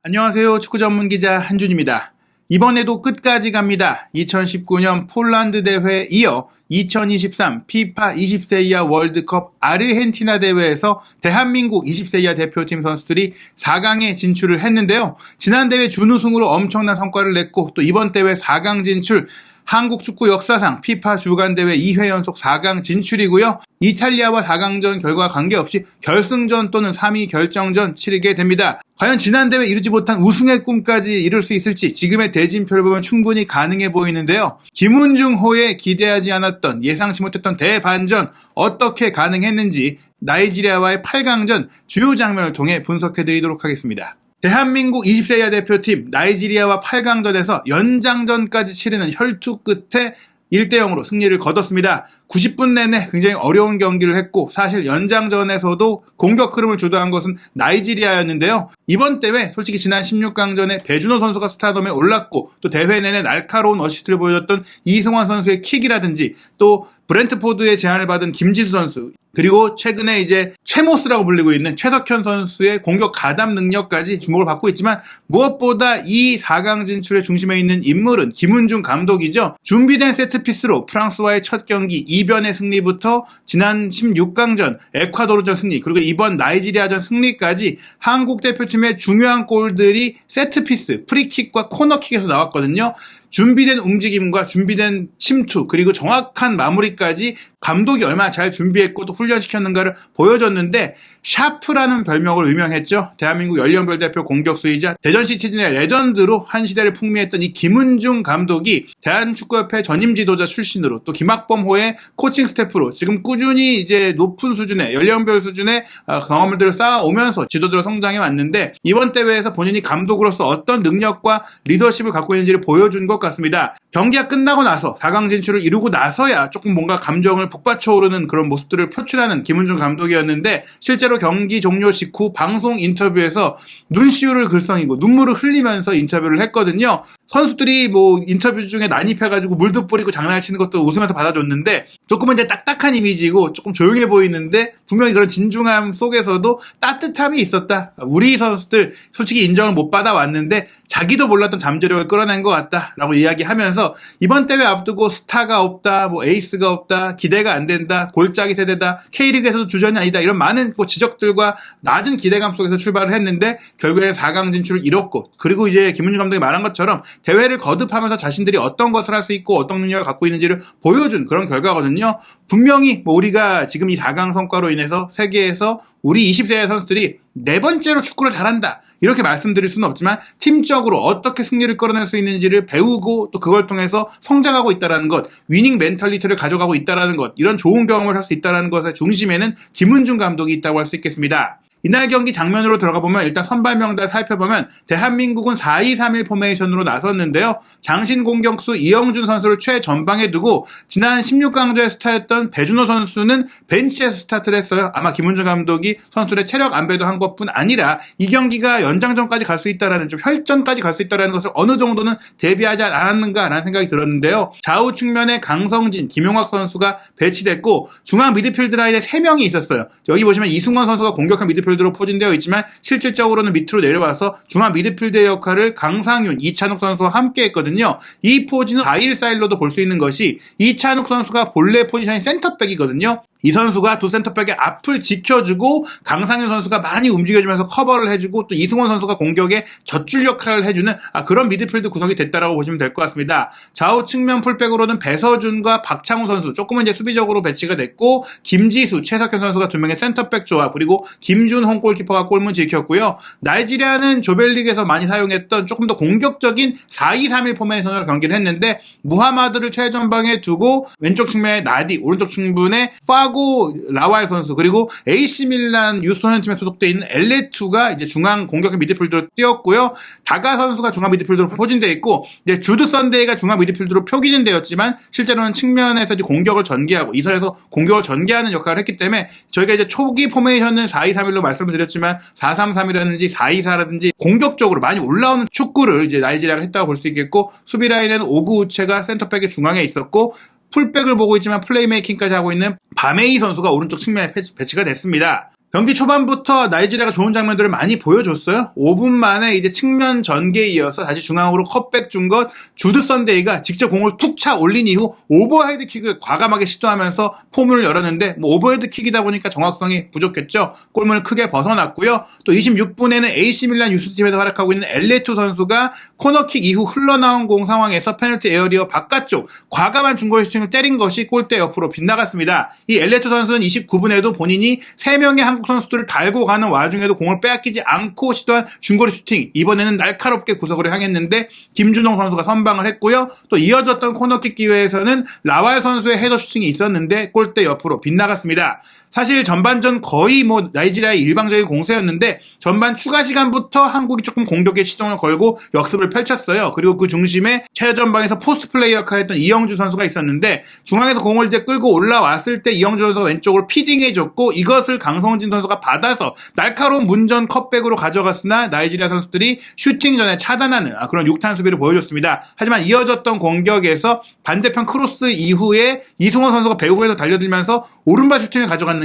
안녕하세요. 축구 전문 기자 한준입니다. 이번에도 끝까지 갑니다. 2019년 폴란드 대회에 이어 2023 피파 20세 이하 월드컵 아르헨티나 대회에서 대한민국 20세 이하 대표팀 선수들이 4강에 진출을 했는데요. 지난 대회 준우승으로 엄청난 성과를 냈고 또 이번 대회 4강 진출, 한국 축구 역사상 피파 주간대회 2회 연속 4강 진출이고요. 이탈리아와 4강전 결과와 관계없이 결승전 또는 3위 결정전 치르게 됩니다. 과연 지난 대회 이루지 못한 우승의 꿈까지 이룰 수 있을지 지금의 대진표를 보면 충분히 가능해 보이는데요. 김은중호에 기대하지 않았던, 예상치 못했던 대반전 어떻게 가능했는지 나이지리아와의 8강전 주요 장면을 통해 분석해드리도록 하겠습니다. 대한민국 20세 이하 대표팀 나이지리아와 8강전에서 연장전까지 치르는 혈투 끝에 1대0으로 승리를 거뒀습니다. 90분 내내 굉장히 어려운 경기를 했고 사실 연장전에서도 공격 흐름을 주도한 것은 나이지리아였는데요. 이번 대회 솔직히 지난 16강전에 배준호 선수가 스타덤에 올랐고 또 대회 내내 날카로운 어시스트를 보여줬던 이승환 선수의 킥이라든지 또 브렌트포드의 제안을 받은 김지수 선수, 그리고 최근에 이제 최모스라고 불리고 있는 최석현 선수의 공격 가담 능력까지 주목을 받고 있지만 무엇보다 이 4강 진출의 중심에 있는 인물은 김은중 감독이죠. 준비된 세트피스로 프랑스와의 첫 경기 2변의 승리부터 지난 16강전 에콰도르전 승리, 그리고 이번 나이지리아전 승리까지 한국 대표팀의 중요한 골들이 세트피스, 프리킥과 코너킥에서 나왔거든요. 준비된 움직임과 준비된 침투 그리고 정확한 마무리까지 감독이 얼마나 잘 준비했고 또 훈련시켰는가를 보여줬는데 샤프라는 별명으로 유명했죠. 대한민국 연령별 대표 공격수이자 대전시티즌의 레전드로 한 시대를 풍미했던 이 김은중 감독이 대한축구협회 전임 지도자 출신으로 또 김학범호의 코칭 스태프로 지금 꾸준히 이제 높은 수준의 연령별 수준의 경험들을 쌓아오면서 지도자로 성장해 왔는데 이번 대회에서 본인이 감독으로서 어떤 능력과 리더십을 갖고 있는지를 보여준 것 같습니다. 경기가 끝나고 나서 4강 진출을 이루고 나서야 조금 뭔가 감정을 북받쳐 오르는 그런 모습들을 표출하는 김은중 감독이었는데 실제로 경기 종료 직후 방송 인터뷰에서 눈시울을 글썽이고 눈물을 흘리면서 인터뷰를 했거든요. 선수들이 뭐 인터뷰 중에 난입해가지고 물도 뿌리고 장난을 치는 것도 웃으면서 받아줬는데 조금은 이제 딱딱한 이미지고 조금 조용해 보이는데 분명히 그런 진중함 속에서도 따뜻함이 있었다. 우리 선수들 솔직히 인정을 못 받아왔는데 자기도 몰랐던 잠재력을 끌어낸 것 같다라고 이야기하면서 이번 대회 앞두고 스타가 없다, 뭐 에이스가 없다, 기대가 안 된다, 골짜기 세대다, K리그에서도 주전이 아니다 이런 많은 뭐 지적들과 낮은 기대감 속에서 출발을 했는데 결국에 4강 진출을 이뤘고 그리고 이제 김은중 감독이 말한 것처럼 대회를 거듭하면서 자신들이 어떤 것을 할 수 있고 어떤 능력을 갖고 있는지를 보여준 그런 결과거든요. 분명히 뭐 우리가 지금 이 4강 성과로 인해서 세계에서 우리 20세 선수들이 네 번째로 축구를 잘한다 이렇게 말씀드릴 수는 없지만 팀적으로 어떻게 승리를 끌어낼 수 있는지를 배우고 또 그걸 통해서 성장하고 있다는 것, 위닝 멘탈리티를 가져가고 있다는 것, 이런 좋은 경험을 할 수 있다는 것의 중심에는 김은중 감독이 있다고 할 수 있겠습니다. 이날 경기 장면으로 들어가 보면 일단 선발 명단 살펴보면 대한민국은 4-2-3-1 포메이션으로 나섰는데요. 장신 공격수 이영준 선수를 최전방에 두고 지난 16강전에 스타였던 배준호 선수는 벤치에서 스타트를 했어요. 아마 김은중 감독이 선수들의 체력 안배도 한 것뿐 아니라 이 경기가 연장전까지 갈 수 있다라는, 좀 혈전까지 갈 수 있다라는 것을 어느 정도는 대비하지 않았는가라는 생각이 들었는데요. 좌우 측면에 강성진, 김용학 선수가 배치됐고 중앙 미드필드 라인에 3명이 있었어요. 여기 보시면 이승원 선수가 공격한 미드필드로 포진되어 있지만 실질적으로는 밑으로 내려와서 중앙 미드필드의 역할을 강상윤, 이찬욱 선수와 함께 했거든요. 이 포진은 4-1-4-1로도 볼 수 있는 것이 이찬욱 선수가 본래 포지션이 센터백이거든요. 이 선수가 두 센터백의 앞을 지켜주고 강상윤 선수가 많이 움직여주면서 커버를 해주고 또 이승원 선수가 공격에 젖줄 역할을 해주는 그런 미드필드 구성이 됐다라고 보시면 될 것 같습니다. 좌우 측면 풀백으로는 배서준과 박창우 선수 조금은 이제 수비적으로 배치가 됐고 김지수, 최석현 선수가 두 명의 센터백 조합, 그리고 김준홍 골키퍼가 골문 지켰고요. 나이지리아는 조별리그에서 많이 사용했던 조금 더 공격적인 4-2-3-1 포메이션으로 경기를 했는데 무하마드를 최전방에 두고 왼쪽 측면에 나디, 오른쪽 측면에 파고 라왈 선수, 그리고 AC밀란 유소년 팀에 소속되어 있는 엘레투가 이제 중앙 공격형 미드필더로 뛰었고요. 다가 선수가 중앙 미드필더로 포진되어 있고 이제 주드 선데이가 중앙 미드필더로 표기진되었지만 실제로는 측면에서 이제 공격을 전개하고 이 선에서 공격을 전개하는 역할을 했기 때문에 저희가 이제 초기 포메이션은 4-2-3-1로 말씀을 드렸지만 4-3-3이라든지 4-2-4라든지 공격적으로 많이 올라오는 축구를 이제 나이지리아가 했다고 볼 수 있겠고 수비 라인에는 오구 우체가 센터백의 중앙에 있었고 풀백을 보고 있지만 플레이메이킹까지 하고 있는 바메이 선수가 오른쪽 측면에 배치가 됐습니다. 경기 초반부터 나이지리아가 좋은 장면들을 많이 보여줬어요. 5분 만에 이제 측면 전개에 이어서 다시 중앙으로 컵백 준 것 주드 선데이가 직접 공을 툭 차 올린 이후 오버헤드 킥을 과감하게 시도하면서 포문을 열었는데 오버헤드 킥이다 보니까 정확성이 부족했죠. 골문을 크게 벗어났고요. 또 26분에는 AC 밀란 유스팀에서 활약하고 있는 엘레투 선수가 코너킥 이후 흘러나온 공 상황에서 페널티 에어리어 바깥쪽 과감한 중거리 슈팅을 때린 것이 골대 옆으로 빗나갔습니다. 이 엘레투 선수는 29분에도 본인이 3명의 한국 선수들을 달고 가는 와중에도 공을 빼앗기지 않고 시도한 중거리 슈팅, 이번에는 날카롭게 구석으로 향했는데 김준홍 선수가 선방을 했고요. 또 이어졌던 코너킥 기회에서는 라왈 선수의 헤더 슈팅이 있었는데 골대 옆으로 빗나갔습니다. 사실 전반전 거의 나이지리아의 일방적인 공세였는데 전반 추가 시간부터 한국이 조금 공격에 시동을 걸고 역습을 펼쳤어요. 그리고 그 중심에 최전방에서 포스트 플레이 역할을 했던 이영준 선수가 있었는데 중앙에서 공을 이제 끌고 올라왔을 때 이영준 선수가 왼쪽으로 피딩해줬고 이것을 강성진 선수가 받아서 날카로운 문전 컵백으로 가져갔으나 나이지리아 선수들이 슈팅 전에 차단하는 그런 육탄 수비를 보여줬습니다. 하지만 이어졌던 공격에서 반대편 크로스 이후에 이승원 선수가 배후에서 달려들면서 오른발 슈팅을 가져갔는데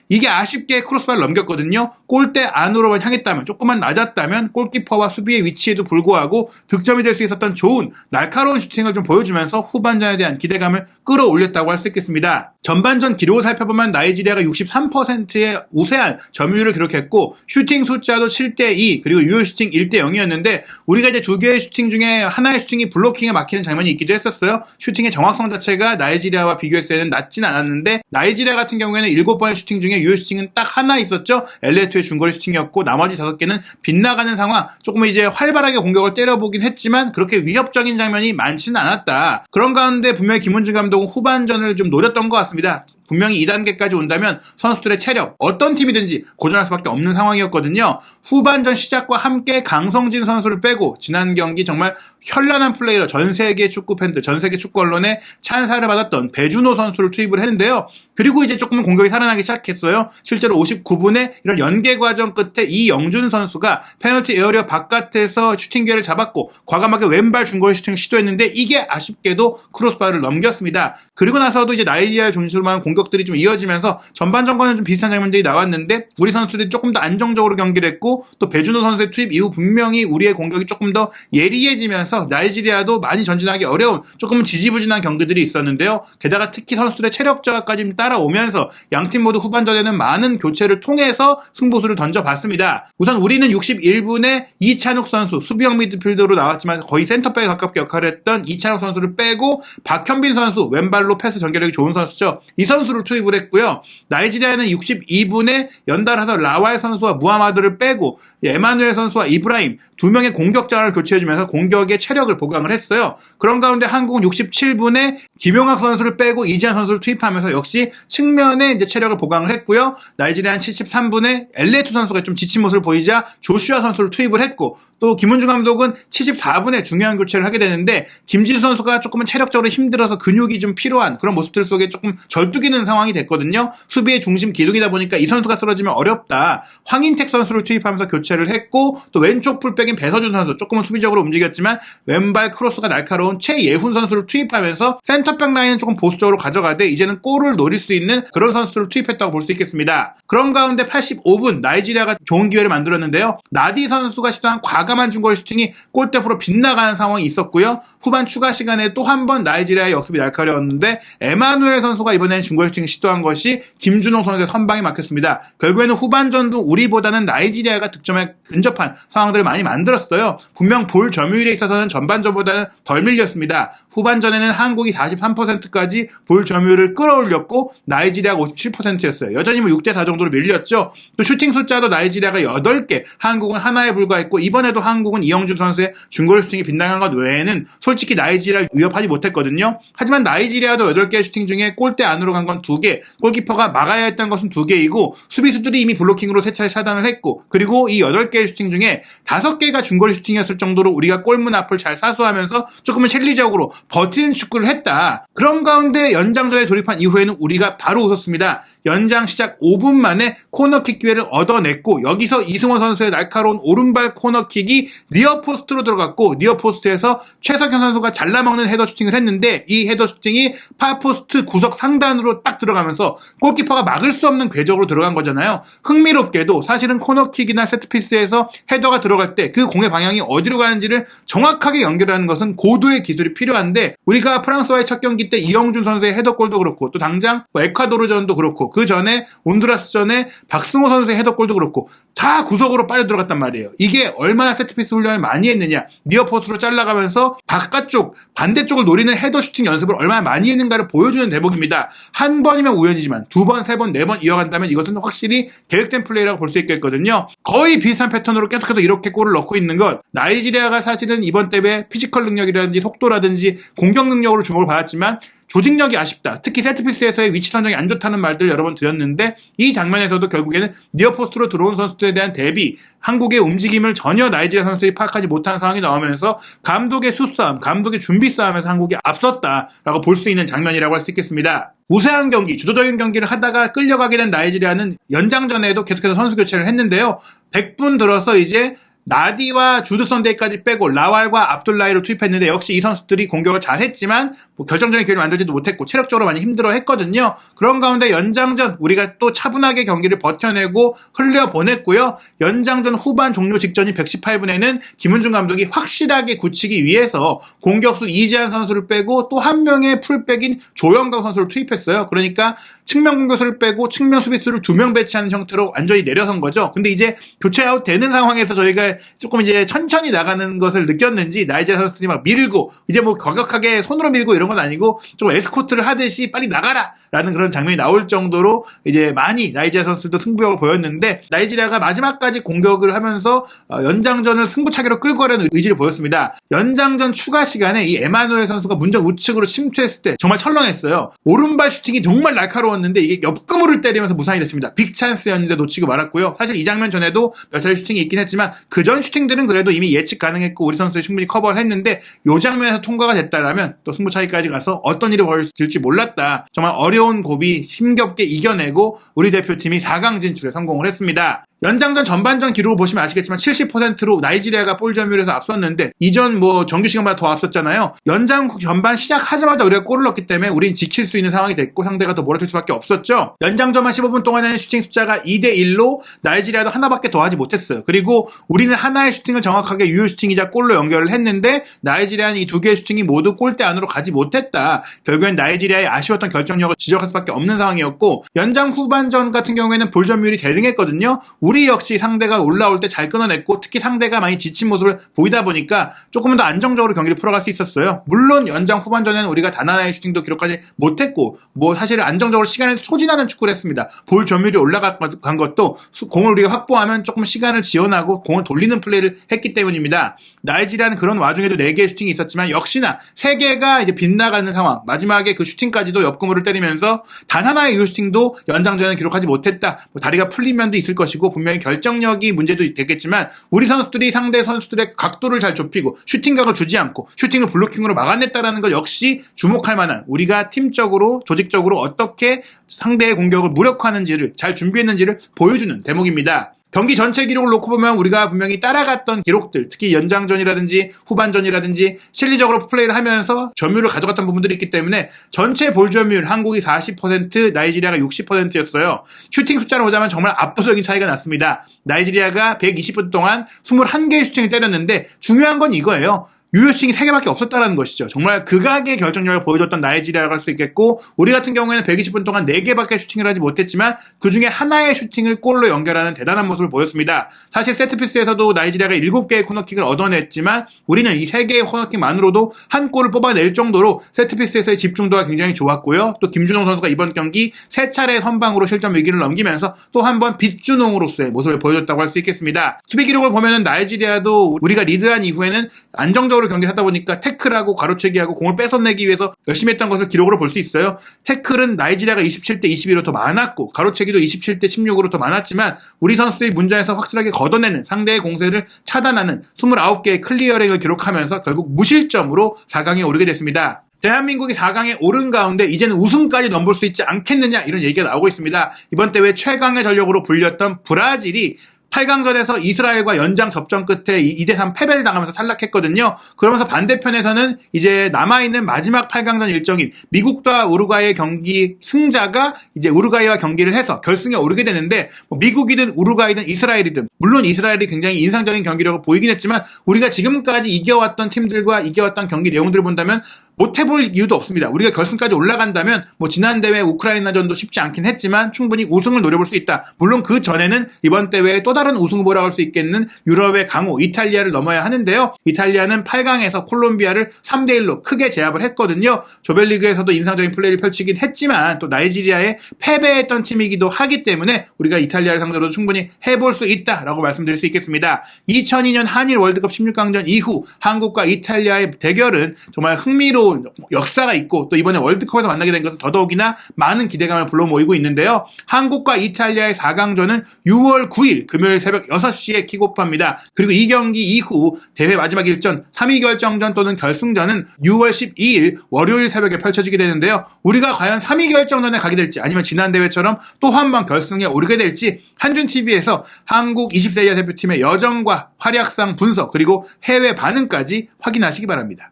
이게 아쉽게 크로스바를 넘겼거든요. 골대 안으로만 향했다면, 조금만 낮았다면 골키퍼와 수비의 위치에도 불구하고 득점이 될 수 있었던 좋은 날카로운 슈팅을 좀 보여주면서 후반전에 대한 기대감을 끌어올렸다고 할 수 있겠습니다. 전반전 기록을 살펴보면 나이지리아가 63%의 우세한 점유율을 기록했고 슈팅 숫자도 7대2 그리고 유효 슈팅 1대0이었는데 우리가 이제 두 개의 슈팅 중에 하나의 슈팅이 블로킹에 막히는 장면이 있기도 했었어요. 슈팅의 정확성 자체가 나이지리아와 비교했을 때는 낮진 않았는데 나이지리아 같은 경우에는 7번의 슈팅 중에 유효 슈팅은 딱 하나 있었죠. 엘레투의 중거리 슈팅이었고 나머지 5개는 빗나가는 상황. 조금 이제 활발하게 공격을 때려보긴 했지만 그렇게 위협적인 장면이 많지는 않았다. 그런 가운데 분명히 김은중 감독은 후반전을 좀 노렸던 것 같습니다. 분명히 2단계까지 온다면 선수들의 체력, 어떤 팀이든지 고전할 수밖에 없는 상황이었거든요. 후반전 시작과 함께 강성진 선수를 빼고 지난 경기 정말 현란한 플레이로 전 세계 축구 팬들, 전 세계 축구 언론에 찬사를 받았던 배준호 선수를 투입을 했는데요. 그리고 이제 조금은 공격이 살아나기 시작했어요. 실제로 59분에 이런 연계 과정 끝에 이영준 선수가 페널티 에어리어 바깥에서 슈팅 기회를 잡았고 과감하게 왼발 중거리 슈팅을 시도했는데 이게 아쉽게도 크로스바를 넘겼습니다. 그리고 나서도 이제 나이지리아를 중심으로 한 공격들이 좀 이어지면서 전반전과는 좀 비슷한 장면들이 나왔는데 우리 선수들이 조금 더 안정적으로 경기를 했고 또 배준호 선수의 투입 이후 분명히 우리의 공격이 조금 더 예리해지면서 나이지리아도 많이 전진하기 어려운 조금은 지지부진한 경기들이 있었는데요. 게다가 특히 선수들의 체력 저하까지 따라오면서 양팀 모두 후반전에는 많은 교체를 통해서 승부수를 던져봤습니다. 우선 우리는 61분에 이찬욱 선수, 수비형 미드필더로 나왔지만 거의 센터백에 가깝게 역할을 했던 이찬욱 선수를 빼고 박현빈 선수, 왼발로 패스 전개력이 좋은 선수죠. 이 선수를 투입을 했고요. 나이지리아는 62분에 연달아서 라왈 선수와 무하마드를 빼고 에마누엘 선수와 이브라임 2명의 공격자를 교체해주면서 공격의 체력을 보강을 했어요. 그런 가운데 한국은 67분에 김용학 선수를 빼고 이지한 선수를 투입하면서 역시 측면에 이제 체력을 보강을 했고요. 나이지리아는 73분에 엘레투 선수가 좀 지친 모습을 보이자 조슈아 선수를 투입을 했고 또 김은중 감독은 74분에 중요한 교체를 하게 되는데 김지수 선수가 조금은 체력적으로 힘들어서 근육이 좀 필요한 그런 모습들 속에 조금 절뚝이는 상황이 됐거든요. 수비의 중심 기둥이다 보니까 이 선수가 쓰러지면 어렵다. 황인택 선수를 투입하면서 교체를 했고 또 왼쪽 풀백인 배서준 선수 조금은 수비적으로 움직였지만 왼발 크로스가 날카로운 최예훈 선수를 투입하면서 센터백 라인은 조금 보수적으로 가져가되 이제는 골을 노릴 수 있는 그런 선수들을 투입했다고 볼 수 있겠습니다. 그런 가운데 85분 나이지리아가 좋은 기회를 만들었는데요. 나디 선수가 시도한 과감한 중거리 슈팅이 골대포로 빗나가는 상황이 있었고요. 후반 추가 시간에 또 한 번 나이지리아의 역습이 날카로웠는데 에마누엘 선수가 이번에는 중거리 슈팅을 시도한 것이 김준홍 선수의 선방에 막혔습니다. 결국에는 후반전도 우리보다는 나이지리아가 득점에 근접한 상황들을 많이 만들었어요. 분명 볼 점유율에 있어서는 전반전보다는 덜 밀렸습니다. 후반전에는 한국이 43%까지 볼 점유율을 끌어올렸고 나이지리아가 57%였어요. 여전히 6대4 정도로 밀렸죠. 또 슈팅 숫자도 나이지리아가 8개, 한국은 하나에 불과했고 이번에도 한국은 이영준 선수의 중거리 슈팅이 빗나간 것 외에는 솔직히 나이지리아를 위협하지 못했거든요. 하지만 나이지리아도 8개의 슈팅 중에 골대 안으로 간 건 2개, 골키퍼가 막아야 했던 것은 2개이고 수비수들이 이미 블로킹으로 3차례 차단을 했고 그리고 이 8개의 슈팅 중에 5개가 중거리 슈팅이었을 정도로 우리가 골문 앞을 잘 사수하면서 조금은 챌리적으로 버티는 축구를 했다. 그런 가운데 연장전에 돌입한 이후에는 우리가 우리가 바로 웃었습니다. 연장 시작 5분 만에 코너킥 기회를 얻어냈고 여기서 이승원 선수의 날카로운 오른발 코너킥이 니어포스트로 들어갔고 니어포스트에서 최석현 선수가 잘라먹는 헤더 슈팅을 했는데 이 헤더 슈팅이 파포스트 구석 상단으로 딱 들어가면서 골키퍼가 막을 수 없는 궤적으로 들어간 거잖아요. 흥미롭게도 사실은 코너킥이나 세트피스에서 헤더가 들어갈 때 그 공의 방향이 어디로 가는지를 정확하게 연결하는 것은 고도의 기술이 필요한데 우리가 프랑스와의 첫 경기 때 이영준 선수의 헤더골도 그렇고 또 당장 에콰도르전도 그렇고 그 전에 온두라스전에 박승호 선수의 헤더골도 그렇고 다 구석으로 빨려 들어갔단 말이에요. 이게 얼마나 세트피스 훈련을 많이 했느냐, 니어포스트로 잘라가면서 바깥쪽 반대쪽을 노리는 헤더 슈팅 연습을 얼마나 많이 했는가를 보여주는 대목입니다. 한 번이면 우연이지만 두 번, 세 번, 네 번 이어간다면 이것은 확실히 계획된 플레이라고 볼 수 있겠거든요. 거의 비슷한 패턴으로 계속해서 이렇게 골을 넣고 있는 것, 나이지리아가 사실은 이번 대회 피지컬 능력이라든지 속도라든지 공격 능력으로 주목을 받았지만 조직력이 아쉽다. 특히 세트피스에서의 위치 선정이 안 좋다는 말들 여러 번 드렸는데 이 장면에서도 결국에는 니어포스트로 들어온 선수들에 대한 대비, 한국의 움직임을 전혀 나이지리아 선수들이 파악하지 못한 상황이 나오면서 감독의 수싸움, 감독의 준비 싸움에서 한국이 앞섰다라고 볼 수 있는 장면이라고 할 수 있겠습니다. 우세한 경기, 주도적인 경기를 하다가 끌려가게 된 나이지리아는 연장전에도 계속해서 선수 교체를 했는데요. 100분 들어서 이제 나디와 주드 선데이까지 빼고 라왈과 압둘라이를 투입했는데 역시 이 선수들이 공격을 잘했지만 결정적인 기회를 만들지도 못했고 체력적으로 많이 힘들어했거든요. 그런 가운데 연장전 우리가 또 차분하게 경기를 버텨내고 흘려보냈고요. 연장전 후반 종료 직전인 118분에는 김은중 감독이 확실하게 굳히기 위해서 공격수 이재한 선수를 빼고 또 한 명의 풀백인 조영강 선수를 투입했어요. 그러니까 측면 공격수를 빼고 측면 수비수를 2명 배치하는 형태로 완전히 내려선 거죠. 근데 이제 교체 아웃 되는 상황에서 저희가 조금 이제 천천히 나가는 것을 느꼈는지 나이지리아 선수들이 막 밀고 이제 뭐 과격하게 손으로 밀고 이런 건 아니고 좀 에스코트를 하듯이 빨리 나가라 라는 그런 장면이 나올 정도로 이제 많이 나이지리아 선수들도 승부욕을 보였는데 나이지리아가 마지막까지 공격을 하면서 연장전을 승부차기로 끌고 가려는 의지를 보였습니다. 연장전 추가 시간에 이 에마누엘 선수가 문정 우측으로 침투했을 때 정말 철렁했어요. 오른발 슈팅이 정말 날카로웠는데 이게 옆구무를 때리면서 무산이 됐습니다. 빅찬스였는데 놓치고 말았고요. 사실 이 장면 전에도 몇 차례 슈팅이 있긴 했지만 그전 슈팅들은 그래도 이미 예측 가능했고 우리 선수들이 충분히 커버를 했는데 이 장면에서 통과가 됐다라면 또 승부차기까지 가서 어떤 일이 벌어질지 몰랐다. 정말 어려운 고비 힘겹게 이겨내고 우리 대표팀이 4강 진출에 성공을 했습니다. 연장전 전반전 기록을 보시면 아시겠지만 70%로 나이지리아가 볼 점유율에서 앞섰는데 이전 정규 시간보다 더 앞섰잖아요. 연장 전반 시작하자마자 우리가 골을 넣기 때문에 우린 지킬 수 있는 상황이 됐고 상대가 더 몰아칠 수밖에 없었죠. 연장 전반 15분 동안에는 슈팅 숫자가 2대1로 나이지리아도 하나밖에 더 하지 못했어요. 그리고 우리는 하나의 슈팅을 정확하게 유효 슈팅이자 골로 연결을 했는데 나이지리아는 이 두 개의 슈팅이 모두 골대 안으로 가지 못했다. 결국엔 나이지리아의 아쉬웠던 결정력을 지적할 수밖에 없는 상황이었고 연장 후반전 같은 경우에는 볼 점유율이 대등했거든요. 우리 역시 상대가 올라올 때 잘 끊어냈고 특히 상대가 많이 지친 모습을 보이다 보니까 조금은 더 안정적으로 경기를 풀어갈 수 있었어요. 물론 연장 후반전에는 우리가 단 하나의 슈팅도 기록하지 못했고 사실 안정적으로 시간을 소진하는 축구를 했습니다. 볼 점유율이 올라간 것도 공을 우리가 확보하면 조금 시간을 지연하고 공을 돌리는 플레이를 했기 때문입니다. 나이지리아는 그런 와중에도 4개의 슈팅이 있었지만 역시나 3개가 이제 빗나가는 상황, 마지막에 그 슈팅까지도 옆구무를 때리면서 단 하나의 유효 슈팅도 연장전에 기록하지 못했다. 다리가 풀린 면도 있을 것이고 분명히 결정력이 문제도 되겠지만 우리 선수들이 상대 선수들의 각도를 잘 좁히고 슈팅각을 주지 않고 슈팅을 블로킹으로 막아냈다라는 것 역시 주목할 만한 우리가 팀적으로 조직적으로 어떻게 상대의 공격을 무력화하는지를 잘 준비했는지를 보여주는 대목입니다. 경기 전체 기록을 놓고 보면 우리가 분명히 따라갔던 기록들, 특히 연장전이라든지 후반전이라든지 실리적으로 플레이를 하면서 점유율을 가져갔던 부분들이 있기 때문에 전체 볼 점유율 한국이 40%, 나이지리아가 60%였어요. 슈팅 숫자로 보자면 정말 압도적인 차이가 났습니다. 나이지리아가 120분 동안 21개의 슈팅을 때렸는데 중요한 건 이거예요. 유효 슈팅이 3개밖에 없었다는 것이죠. 정말 극악의 결정력을 보여줬던 나이지리아라고 할 수 있겠고 우리 같은 경우에는 120분 동안 4개밖에 슈팅을 하지 못했지만 그중에 하나의 슈팅을 골로 연결하는 대단한 모습을 보였습니다. 사실 세트피스에서도 나이지리아가 7개의 코너킥을 얻어냈지만 우리는 이 3개의 코너킥만으로도 한 골을 뽑아낼 정도로 세트피스에서의 집중도가 굉장히 좋았고요. 또 김준홍 선수가 이번 경기 3차례 선방으로 실점 위기를 넘기면서 또 한 번 빛준홍으로서의 모습을 보여줬다고 할 수 있겠습니다. 수비 기록을 보면은 나이지리아도 우리가 리드한 이후에는 안정적으로 경기를 하다 보니까 태클하고 가로채기하고 공을 뺏어내기 위해서 열심히 했던 것을 기록으로 볼 수 있어요. 태클은 나이지리아가 27대 22로 더 많았고 가로채기도 27대 16으로 더 많았지만 우리 선수들이 문전에서 확실하게 걷어내는 상대의 공세를 차단하는 29개의 클리어링을 기록하면서 결국 무실점으로 4강에 오르게 됐습니다. 대한민국이 4강에 오른 가운데 이제는 우승까지 넘볼 수 있지 않겠느냐 이런 얘기가 나오고 있습니다. 이번 대회 최강의 전력으로 불렸던 브라질이 8강전에서 이스라엘과 연장 접전 끝에 2대3 패배를 당하면서 탈락했거든요. 그러면서 반대편에서는 이제 남아있는 마지막 8강전 일정인 미국과 우루과이의 경기 승자가 이제 우루과이와 경기를 해서 결승에 오르게 되는데 미국이든 우루과이든 이스라엘이든 물론 이스라엘이 굉장히 인상적인 경기력을 보이긴 했지만 우리가 지금까지 이겨왔던 팀들과 이겨왔던 경기 내용들을 본다면 못해볼 이유도 없습니다. 우리가 결승까지 올라간다면 지난 대회 우크라이나전도 쉽지 않긴 했지만 충분히 우승을 노려볼 수 있다. 물론 그 전에는 이번 대회에 또 다른 우승 후보라고 할 수 있겠는 유럽의 강호 이탈리아를 넘어야 하는데요. 이탈리아는 8강에서 콜롬비아를 3대1로 크게 제압을 했거든요. 조별리그에서도 인상적인 플레이를 펼치긴 했지만 또 나이지리아에 패배했던 팀이기도 하기 때문에 우리가 이탈리아를 상대로 충분히 해볼 수 있다라고 말씀드릴 수 있겠습니다. 2002년 한일 월드컵 16강전 이후 한국과 이탈리아의 대결은 정말 흥미로운 역사가 있고 또 이번에 월드컵에서 만나게 된 것은 더더욱이나 많은 기대감을 불러 모이고 있는데요. 한국과 이탈리아의 4강전은 6월 9일 금요일 새벽 6시에 킥오프합니다. 그리고 이 경기 이후 대회 마지막 일전 3위 결정전 또는 결승전은 6월 12일 월요일 새벽에 펼쳐지게 되는데요. 우리가 과연 3위 결정전에 가게 될지 아니면 지난 대회처럼 또 한 번 결승에 오르게 될지 한준TV에서 한국 20세 이하 대표팀의 여정과 활약상 분석 그리고 해외 반응까지 확인하시기 바랍니다.